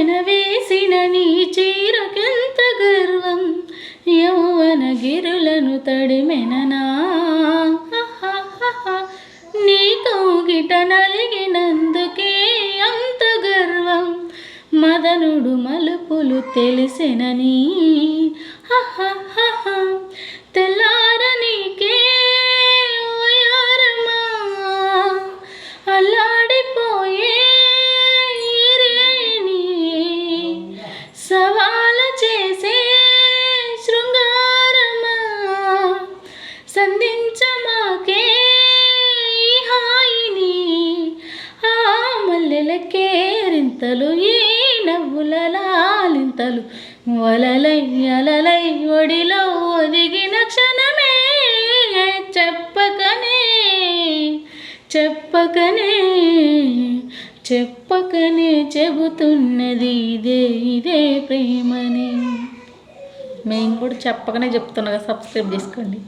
పెనవేసిన నీ చీరకెంత గర్వం, యౌవన గిరులను తడిమెననా. నీ కౌగిట నలిగినందుకే అంత గర్వం, మదనుడు మలుపులు తెలిసెనని. తెల్లారనీకే ఓయారమా, అల్లాడిపోయే రేణి, సవాల చేసే శృంగారమా, సంధించమాకే హాయిని. ఆ మల్లెల కేరింతలు, ఈ నవ్వుల లాలింతలు, వలలై అలలై ఒడిలో ఒదిగిన క్షణమే. చెప్పకనే చెప్పకనే చెప్పకనే చెబుతున్నది ఇదే ఇదే ప్రేమని. మేము కూడా చెప్పకనే చెప్తున్నా, సబ్స్క్రైబ్ చేసుకోండి.